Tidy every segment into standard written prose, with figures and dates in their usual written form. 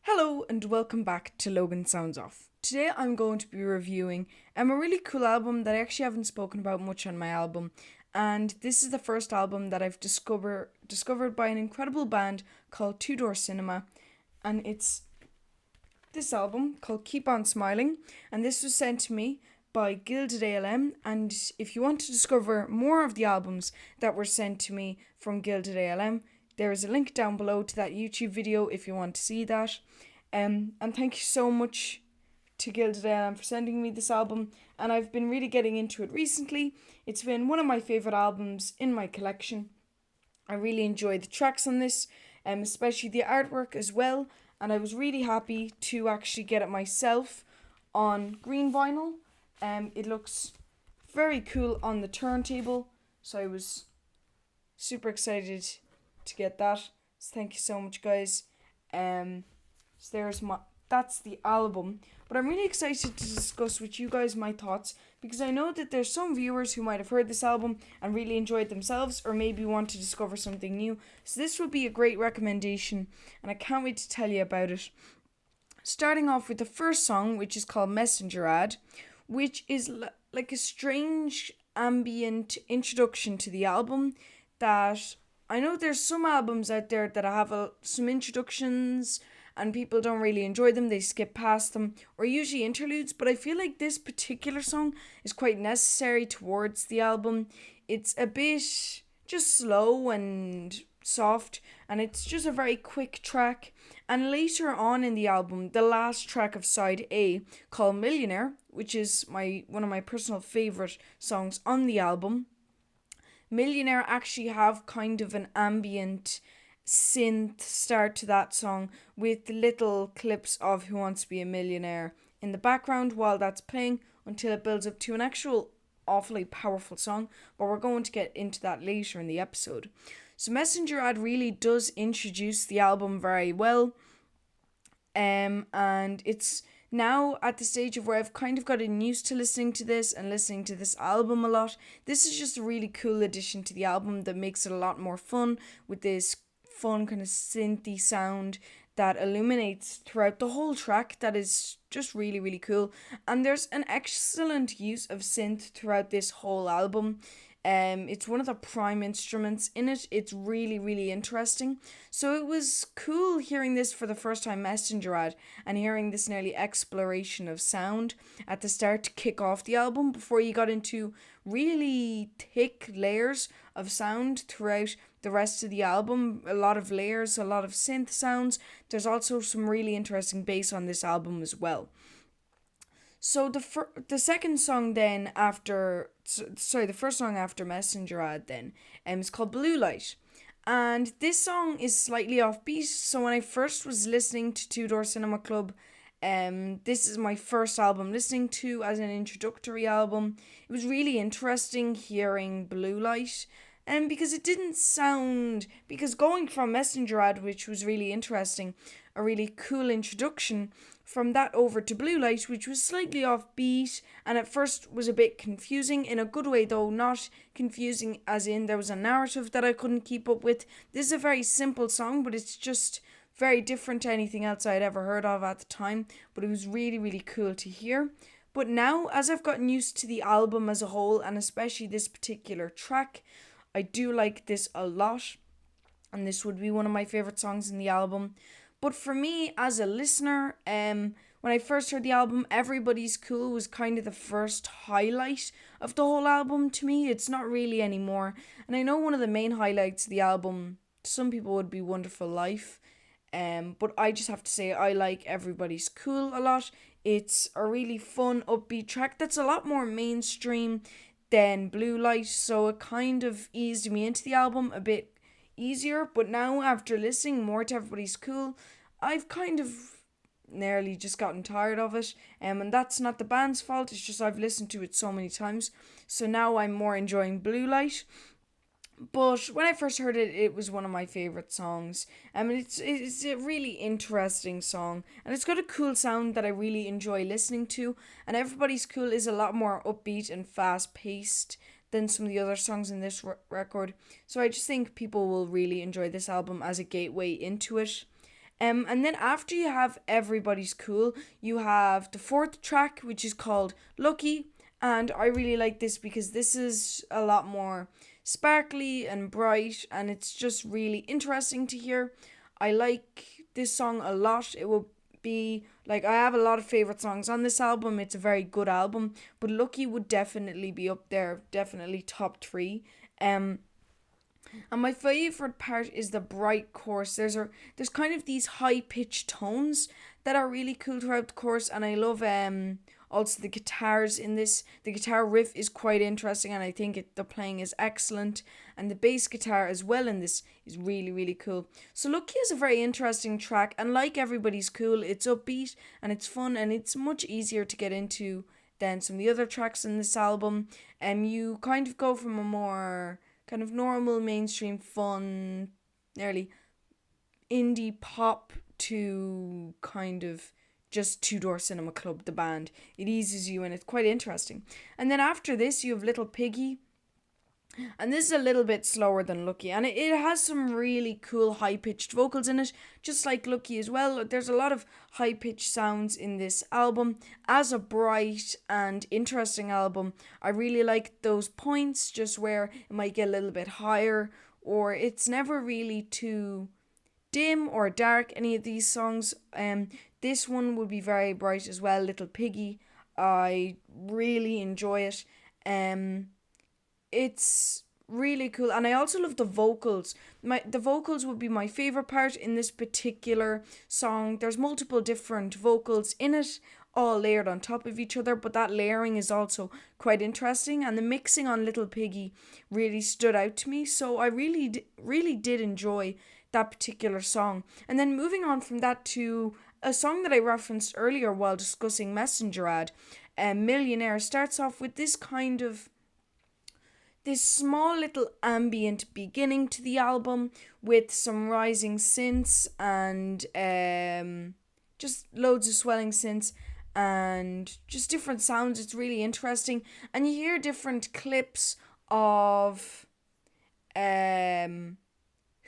Hello and welcome back to Logan Sounds Off. Today I'm going to be reviewing a really cool album that I actually haven't spoken about much on my album, and this is the first album that I've discovered by an incredible band called Two Door Cinema, and it's this album called Keep On Smiling, and this was sent to me by Gilded ALM. And if you want to discover more of the albums that were sent to me from Gilded ALM, there is a link down below to that YouTube video if you want to see that. And thank you so much to Gilded ALM for sending me this album, and I've been really getting into it recently. It's been one of my favourite albums in my collection. I really enjoy the tracks on this, especially the artwork as well, and I was really happy to actually get it myself on green vinyl. It looks very cool on the turntable, so I was super excited to get that. So thank you so much, guys. So that's the album. But I'm really excited to discuss with you guys my thoughts, because I know that there's some viewers who might have heard this album and really enjoyed themselves, or maybe want to discover something new. So this will be a great recommendation, and I can't wait to tell you about it. Starting off with the first song, which is called Messenger Ad, which is like a strange ambient introduction to the album. That I know there's some albums out there that have some introductions and people don't really enjoy them, they skip past them, or usually interludes, but I feel like this particular song is quite necessary towards the album. It's a bit just slow and soft, and it's just a very quick track. And later on in the album, the last track of side A, called Millionaire, which is one of my personal favourite songs on the album, Millionaire actually have kind of an ambient synth start to that song, with little clips of Who Wants to Be a Millionaire in the background while that's playing, until it builds up to an actual awfully powerful song, but we're going to get into that later in the episode. So Messenger Ad really does introduce the album very well, and it's now at the stage of where I've kind of gotten used to listening to this and listening to this album a lot. This is just a really cool addition to the album that makes it a lot more fun, with this fun kind of synthy sound that illuminates throughout the whole track. That is just really, really cool. And there's an excellent use of synth throughout this whole album. It's one of the prime instruments in it. It's really, really interesting. So it was cool hearing this for the first time, Messenger Ad, and hearing this nearly exploration of sound at the start to kick off the album, before you got into really thick layers of sound throughout the rest of the album. A lot of layers, a lot of synth sounds. There's also some really interesting bass on this album as well. So the second song then the first song after Messenger Ad then is called Blue Light. And this song is slightly offbeat. So when I first was listening to Two Door Cinema Club, this is my first album listening to as an introductory album. It was really interesting hearing Blue Light, and because going from Messenger Ad, which was really interesting, a really cool introduction, from that over to Blue Light, which was slightly offbeat and at first was a bit confusing, in a good way though, not confusing as in there was a narrative that I couldn't keep up with. This is a very simple song, but it's just very different to anything else I'd ever heard of at the time, but it was really, really cool to hear. But now, as I've gotten used to the album as a whole, and especially this particular track, I do like this a lot, and this would be one of my favourite songs in the album. But for me, as a listener, when I first heard the album, Everybody's Cool was kind of the first highlight of the whole album to me. It's not really anymore. And I know one of the main highlights of the album, some people would be Wonderful Life. But I just have to say I like Everybody's Cool a lot. It's a really fun, upbeat track that's a lot more mainstream than Blue Light, so it kind of eased me into the album a bit easier. But now, after listening more to Everybody's Cool, I've kind of nearly just gotten tired of it, and that's not the band's fault, it's just I've listened to it so many times, so now I'm more enjoying Blue Light. But when I first heard it, it was one of my favourite songs. It's a really interesting song, and it's got a cool sound that I really enjoy listening to. And Everybody's Cool is a lot more upbeat and fast paced than some of the other songs in this record. So I just think people will really enjoy this album as a gateway into it. And then after you have Everybody's Cool, you have the fourth track, which is called Lucky. And I really like this because this is a lot more sparkly and bright, and it's just really interesting to hear. I like this song a lot. It will be like, I have a lot of favorite songs on this album. It's a very good album, but Lucky would definitely be up there, definitely top 3. Um and my favorite part is the bright chorus. There's kind of these high pitched tones that are really cool throughout the chorus, and I love also the guitars in this. The guitar riff is quite interesting, and I think the playing is excellent, and the bass guitar as well in this is really really cool. So Lucky is a very interesting track, and like Everybody's Cool, it's upbeat and it's fun, and it's much easier to get into than some of the other tracks in this album. You kind of go from a more kind of normal, mainstream, fun, nearly indie pop to kind of just Two Door Cinema Club, the band. It eases you and it's quite interesting. And then after this, you have Little Piggy. And this is a little bit slower than Lucky, and it has some really cool high pitched vocals in it, just like Lucky as well. There's a lot of high pitched sounds in this album. As a bright and interesting album, I really like those points just where it might get a little bit higher, or it's never really too dim or dark, any of these songs. This one would be very bright as well, Little Piggy. I really enjoy it. It's really cool, and I also love the vocals. The vocals would be my favorite part in this particular song. There's multiple different vocals in it, all layered on top of each other, but that layering is also quite interesting, and the mixing on Little Piggy really stood out to me, so I really did enjoy that particular song. And then moving on from that to a song that I referenced earlier while discussing Messenger Ad, Millionaire, starts off with this small little ambient beginning to the album with some rising synths and just loads of swelling synths and just different sounds. It's really interesting, and you hear different clips of Who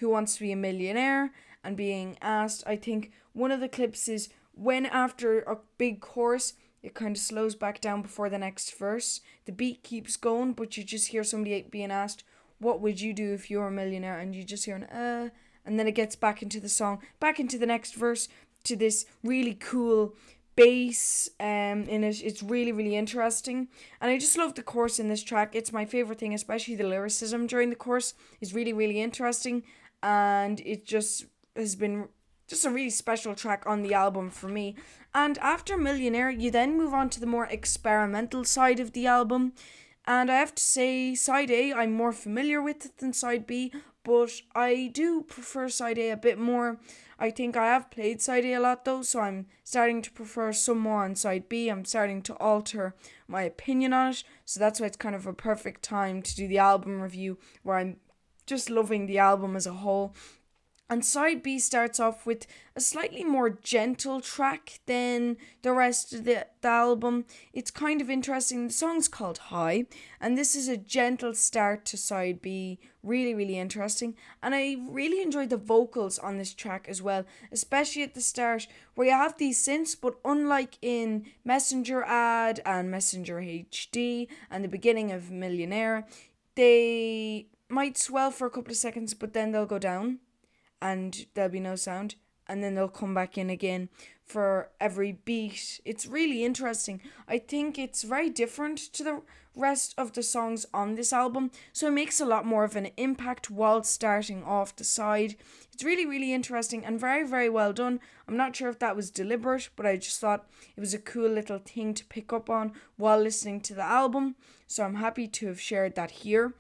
Wants to Be a Millionaire and being asked. I think one of the clips is when, after a big chorus, it kind of slows back down before the next verse. The beat keeps going, but you just hear somebody being asked, what would you do if you were a millionaire? And you just hear and then it gets back into the song, back into the next verse, to this really cool bass in it. It's really, really interesting. And I just love the chorus in this track. It's my favorite thing, especially the lyricism during the chorus is really, really interesting. And it just has been just a really special track on the album for me. And after Millionaire, you then move on to the more experimental side of the album. And I have to say, side A, I'm more familiar with it than side B, but I do prefer side A a bit more. I think I have played side A a lot though, so I'm starting to prefer some more on side B. I'm starting to alter my opinion on it, so that's why it's kind of a perfect time to do the album review, where I'm just loving the album as a whole. And side B starts off with a slightly more gentle track than the rest of the album. It's kind of interesting. The song's called High, and this is a gentle start to side B. Really, really interesting. And I really enjoyed the vocals on this track as well, especially at the start, where you have these synths, but unlike in Messenger Ad and Messenger HD and the beginning of Millionaire, they might swell for a couple of seconds, but then they'll go down and there'll be no sound, and then they'll come back in again for every beat. It's really interesting. I think it's very different to the rest of the songs on this album, so it makes a lot more of an impact while starting off the side. It's really, really interesting and very, very well done. I'm not sure if that was deliberate, but I just thought it was a cool little thing to pick up on while listening to the album, so I'm happy to have shared that here.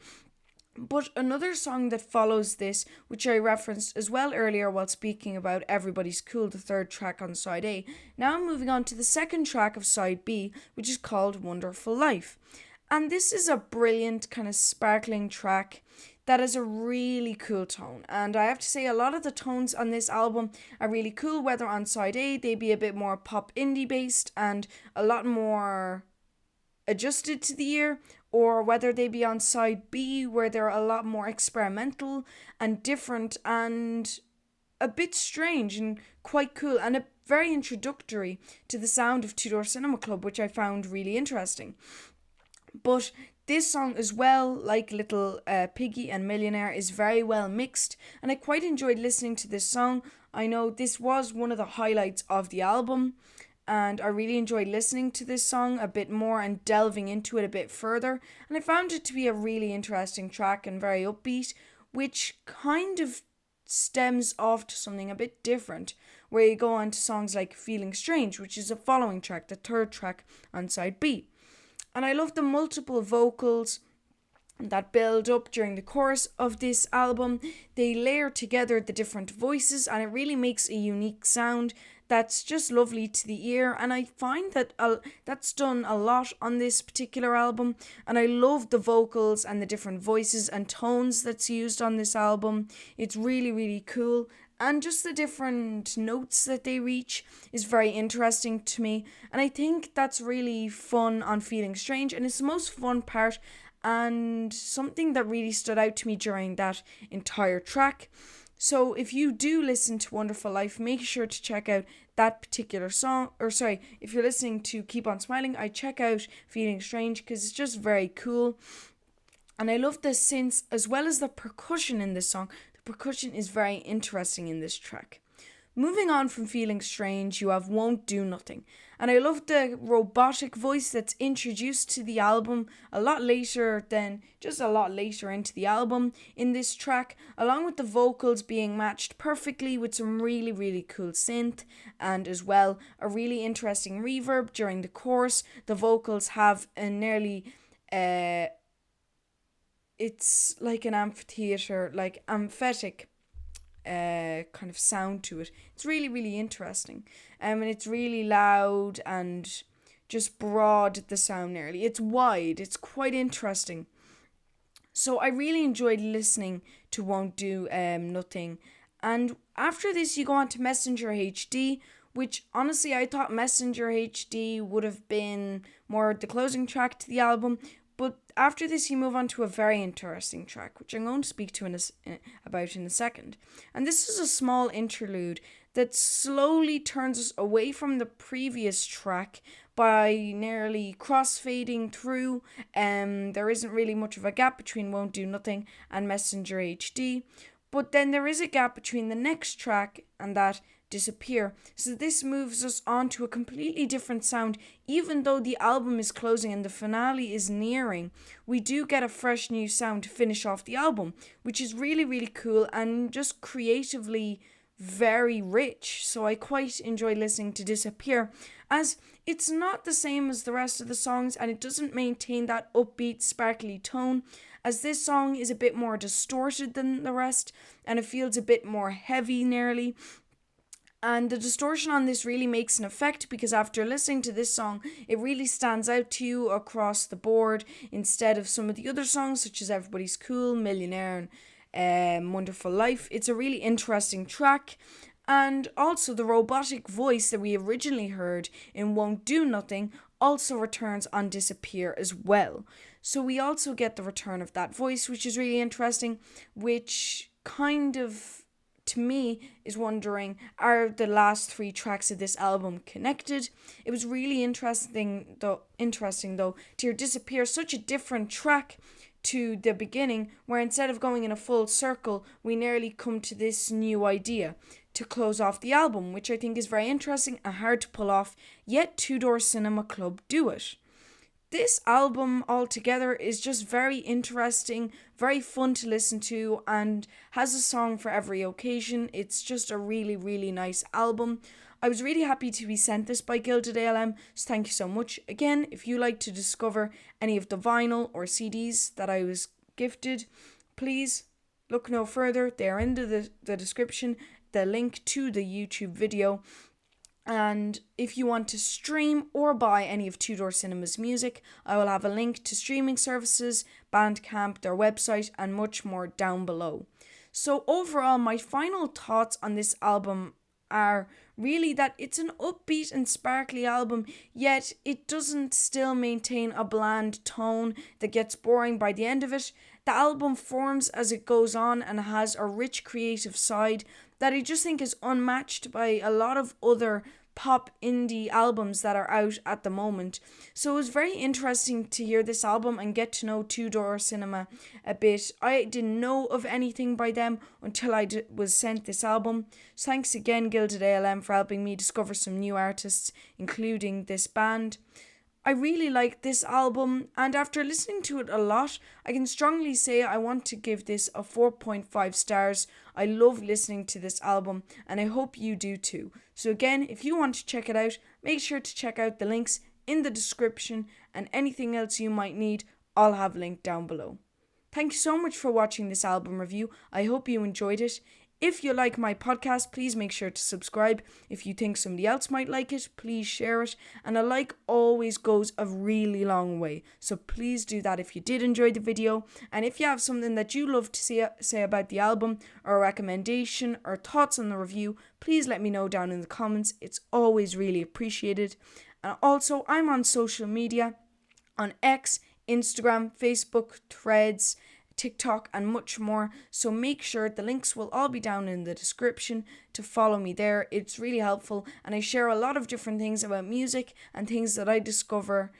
But another song that follows this, which I referenced as well earlier while speaking about Everybody's Cool, the third track on side A. Now I'm moving on to the second track of side B, which is called Wonderful Life. And this is a brilliant, kind of sparkling track that has a really cool tone. And I have to say, a lot of the tones on this album are really cool, whether on side A they be a bit more pop indie based and a lot more adjusted to the ear, or whether they be on side B where they're a lot more experimental and different and a bit strange and quite cool, and a very introductory to the sound of Two Door Cinema Club, which I found really interesting. But this song as well, like Little Piggy and Millionaire, is very well mixed, and I quite enjoyed listening to this song. I know this was one of the highlights of the album, and I really enjoyed listening to this song a bit more and delving into it a bit further, and I found it to be a really interesting track and very upbeat, which kind of stems off to something a bit different, where you go on to songs like Feeling Strange, which is the following track, the third track on side B. And I love the multiple vocals that build up during the course of this album. They layer together the different voices, and it really makes a unique sound that's just lovely to the ear, and I find that that's done a lot on this particular album, and I love the vocals and the different voices and tones that's used on this album. It's really, really cool, and just the different notes that they reach is very interesting to me, and I think that's really fun on Feeling Strange, and it's the most fun part and something that really stood out to me during that entire track. So if you do listen to Wonderful Life, make sure to check out that particular song. Or sorry, if you're listening to Keep On Smiling, I check out Feeling Strange because it's just very cool. And I love the synths as well as the percussion in this song. The percussion is very interesting in this track. Moving on from Feeling Strange, you have Won't Do Nothing. And I love the robotic voice that's introduced to the album a lot later into the album in this track, along with the vocals being matched perfectly with some really, really cool synth, and as well a really interesting reverb during the chorus. The vocals have a nearly it's like an amphitheater, like amphetic kind of sound to it. It's really, really interesting. And it's really loud and just broad, the sound nearly. It's wide. It's quite interesting. So I really enjoyed listening to Won't Do Nothing. And after this, you go on to Messenger HD, which honestly I thought Messenger HD would have been more the closing track to the album. But after this, you move on to a very interesting track, which I'm going to speak to about in a second. And this is a small interlude that slowly turns us away from the previous track by nearly crossfading through. There isn't really much of a gap between Won't Do Nothing and Messenger HD. But then there is a gap between the next track and that Disappear. So this moves us on to a completely different sound. Even though the album is closing and the finale is nearing, we do get a fresh new sound to finish off the album, which is really, really cool and just creatively very rich. So I quite enjoy listening to Disappear, as it's not the same as the rest of the songs and it doesn't maintain that upbeat, sparkly tone, as this song is a bit more distorted than the rest and it feels a bit more heavy nearly. And the distortion on this really makes an effect, because after listening to this song, it really stands out to you across the board instead of some of the other songs such as Everybody's Cool, Millionaire, and Wonderful Life. It's a really interesting track. And also the robotic voice that we originally heard in Won't Do Nothing also returns on Disappear as well. So we also get the return of that voice, which is really interesting, which kind of, to me, is wondering, are the last three tracks of this album connected? It was really interesting though to hear Disappear, such a different track to the beginning, where instead of going in a full circle, we nearly come to this new idea to close off the album, which I think is very interesting and hard to pull off, yet Two Door Cinema Club do it. This album altogether is just very interesting, very fun to listen to, and has a song for every occasion. It's just a really, really nice album. I was really happy to be sent this by Gilded ALM, so thank you so much. Again, if you like to discover any of the vinyl or CDs that I was gifted, please look no further. They are in the description, the link to the YouTube video. And if you want to stream or buy any of Two Door Cinema's music, I will have a link to streaming services, Bandcamp, their website, and much more down below. So overall, my final thoughts on this album are really that it's an upbeat and sparkly album, yet it doesn't still maintain a bland tone that gets boring by the end of it. The album forms as it goes on and has a rich creative side that I just think is unmatched by a lot of other pop indie albums that are out at the moment. So it was very interesting to hear this album and get to know Two Door Cinema a bit. I didn't know of anything by them until I was sent this album. So thanks again, Gilded ALM, for helping me discover some new artists, including this band. I really like this album, and after listening to it a lot, I can strongly say I want to give this a 4.5 stars. I love listening to this album, and I hope you do too. So again, if you want to check it out, make sure to check out the links in the description, and anything else you might need, I'll have linked down below. Thank you so much for watching this album review. I hope you enjoyed it. If you like my podcast, please make sure to subscribe. If you think somebody else might like it, please share it. And a like always goes a really long way. So please do that if you did enjoy the video. And if you have something that you love to say about the album, or a recommendation, or thoughts on the review, please let me know down in the comments. It's always really appreciated. And also, I'm on social media, on X, Instagram, Facebook, Threads, TikTok, and much more. So make sure the links will all be down in the description to follow me there. It's really helpful, and I share a lot of different things about music and things that I discover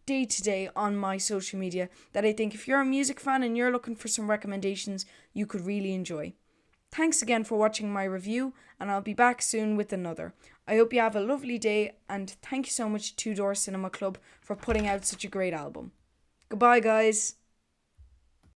day to day on my social media that I think if you're a music fan and you're looking for some recommendations, you could really enjoy. Thanks again for watching my review, and I'll be back soon with another. I hope you have a lovely day, and thank you so much to Two Door Cinema Club for putting out such a great album. Goodbye, guys.